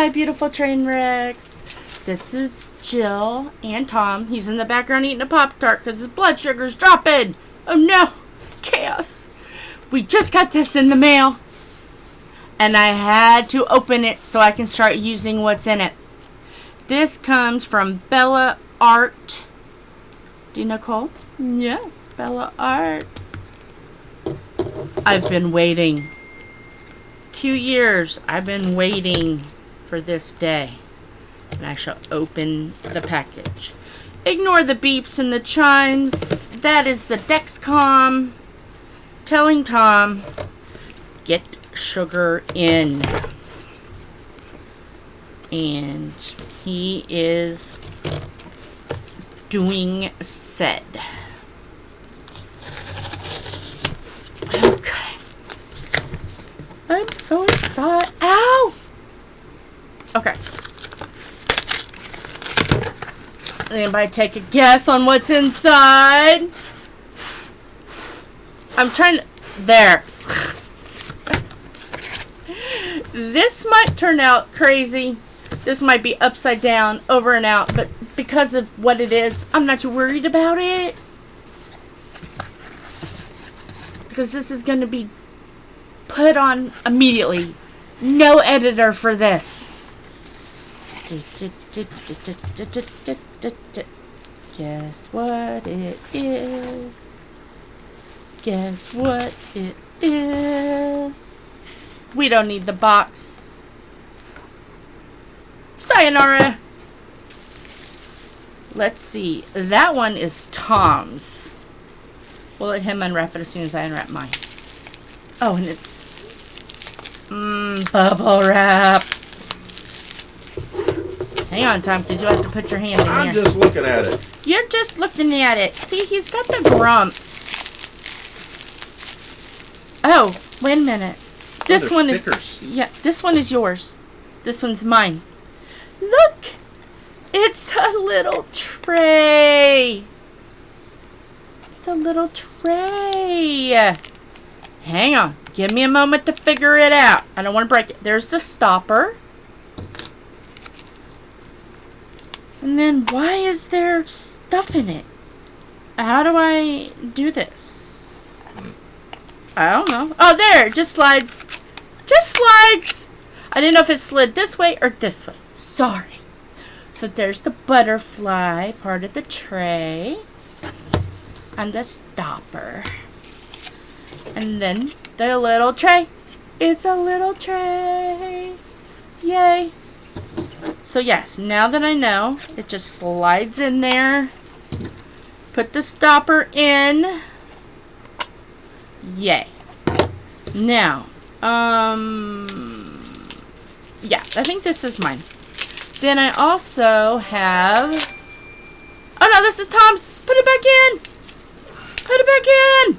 my beautiful train wrecks. This is Jill and Tom. He's in the background eating a Pop-Tart because his blood sugar's dropping. Oh no, chaos. We just got this in the mail, and I had to open it so I can start using what's in it. This comes from Bella Art. Do you know Nicole? Yes, Bella Art. I've been waiting. 2 years I've been waiting for this day. And I shall open the package. Ignore the beeps and the chimes. That is the Dexcom telling Tom, get sugar in. And he is doing said. Okay. I'm so excited. Ow! Okay. Anybody take a guess on what's inside? I'm trying to... There. This might turn out crazy. This might be upside down, over and out. But because of what it is, I'm not too worried about it. Because this is going to be put on immediately. No editor for this. Guess what it is? Guess what it is? We don't need the box. Sayonara. Let's see. That one is Tom's. We'll let him unwrap it as soon as I unwrap mine. Oh, and it's bubble wrap. Hang on, Tom, because you have to put your hand in there. I'm just looking at it. You're just looking at it. See, he's got the grumps. Oh, wait a minute. This one stickers. Yeah, this one is yours. This one's mine. Look! It's a little tray. It's a little tray. Hang on. Give me a moment to figure it out. I don't want to break it. There's the stopper. And then why is there stuff in it? How do I do this? I don't know. Oh, there. It just slides. Just slides. I didn't know if it slid this way or this way. Sorry. So there's the butterfly part of the tray. And the stopper. And then the little tray. It's a little tray. Yay. So yes, now that I know, it just slides in there. Put the stopper in. Yay. Now, yeah, I think this is mine. Then I also have... Oh no, this is Tom's. Put it back in. Put it back in.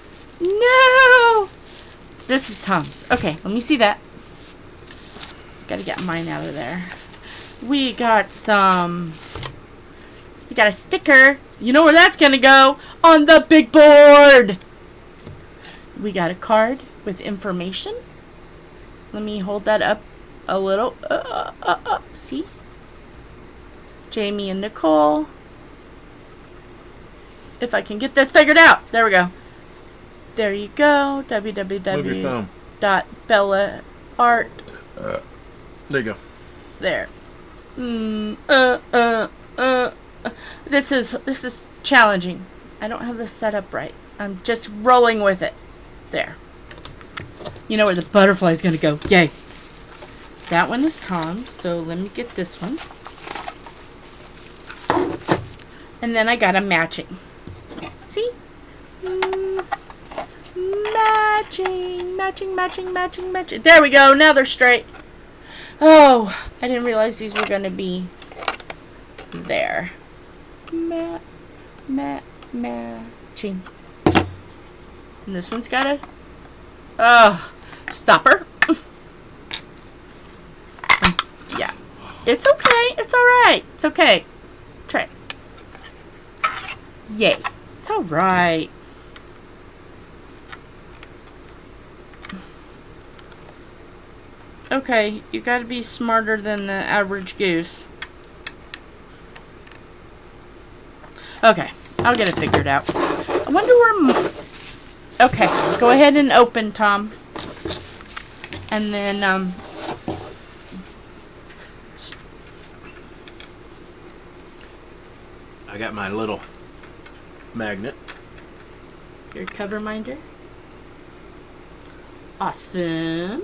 No. This is Tom's. Okay, let me see that. Gotta get mine out of there. We got a sticker. You know where that's gonna go? On the big board. We got a card with information. Let me hold that up a little. See? Jamie and Nicole. If I can get this figured out. There we go. There you go. www.bellaart. There you go. There. This is challenging. I don't have this set up right. I'm just rolling with it. There. You know where the butterfly is going to go. Yay. That one is Tom's, so let me get this one. And then I got a matching. See? Matching. There we go. Now they're straight. Oh, I didn't realize these were going to be there. Matching. And this one's got a stopper. Yeah. It's okay. It's alright. It's okay. Try it. Yay. It's alright. Okay, you gotta be smarter than the average goose. Okay, I'll get it figured out. I wonder where... Okay, go ahead and open, Tom. And then, I got my little magnet. your cover minder. Awesome.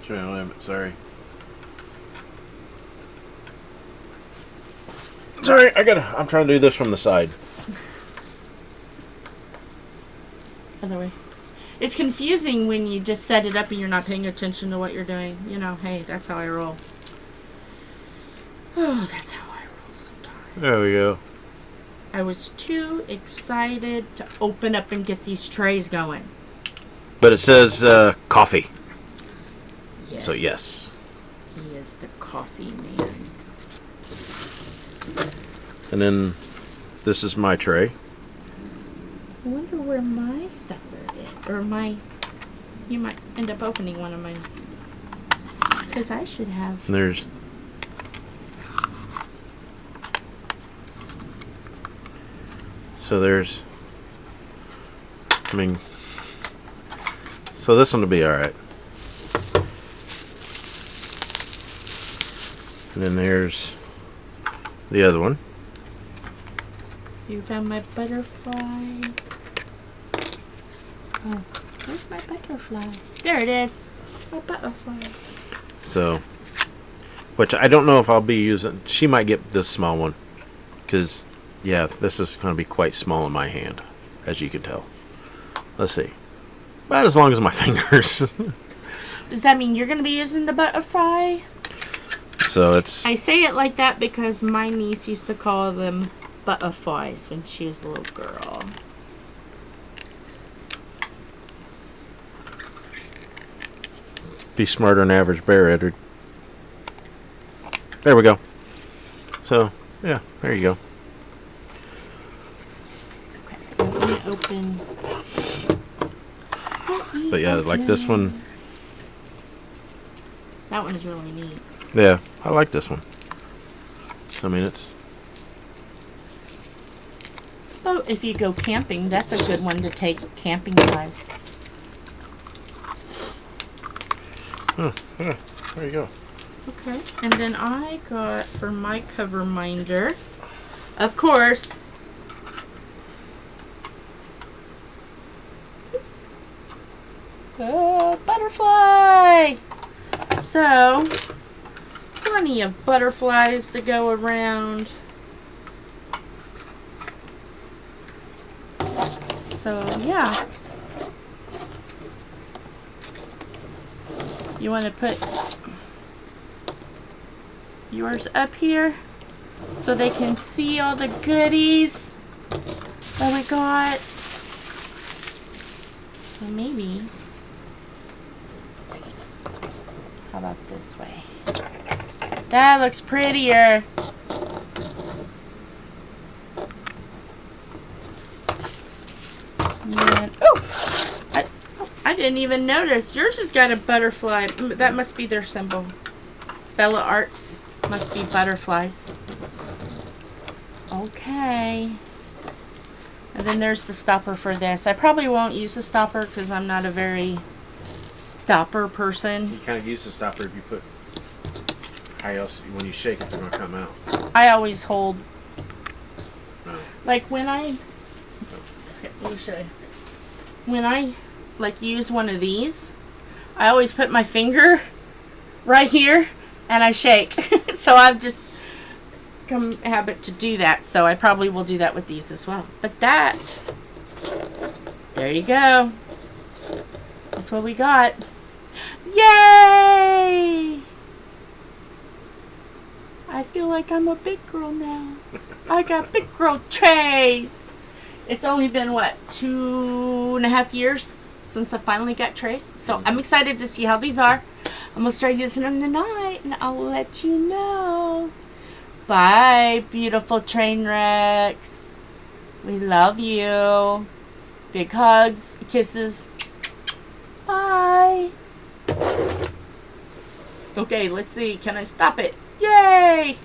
Sure, I don't have it. Sorry. Sorry, I'm trying to do this from the side. Other way. It's confusing when you just set it up and you're not paying attention to what you're doing. You know, hey, that's how I roll. Oh, that's how I roll sometimes. There we go. I was too excited to open up and get these trays going. But it says coffee. Yes. So yes. He is the coffee man. And then this is my tray. I wonder where my stuffer is. Or my... You might end up opening one of mine. Because I should have... And there's... So there's... I mean... So this one will be alright. And then there's the other one. You found my butterfly. Oh, where's my butterfly? There it is. My butterfly. So, which I don't know if I'll be using. She might get this small one. Because, yeah, this is going to be quite small in my hand. As you can tell. Let's see. About as long as my fingers. Does that mean you're going to be using the butterfly? So it's... I say it like that because my niece used to call them butterflies when she was a little girl. Be smarter than average bear, Edward. There we go. So, yeah, there you go. Okay, let me open. But yeah, like this one. That one is really neat. Yeah, I like this one. I mean, it's... Oh, if you go camping, that's a good one to take camping size. Oh, yeah, there you go. Okay, and then I got for my cover minder, of course, oops, butterfly. So, plenty of butterflies to go around. So, yeah. You want to put yours up here so they can see all the goodies that we got. So maybe, how about this way? That looks prettier. And, I didn't even notice. Yours has got a butterfly. That must be their symbol. Bella Arts must be butterflies. Okay. And then there's the stopper for this. I probably won't use the stopper because I'm not a very stopper person. You kind of use the stopper if you put... How else, when you shake it, they're going to come out. I always hold. No. Like when I... Okay, let me show you. When I... like use one of these, I always put my finger right here and I shake. So I've just come habit to do that. So I probably will do that with these as well. But that, there you go. That's what we got. Yay! I feel like I'm a big girl now. I got big girl trays. It's only been, what, 2.5 years since I finally got trays. So I'm excited to see how these are. I'm going to start using them tonight, and I'll let you know. Bye, beautiful train wrecks. We love you. Big hugs, kisses. Bye. Okay, let's see. Can I stop it? Yay!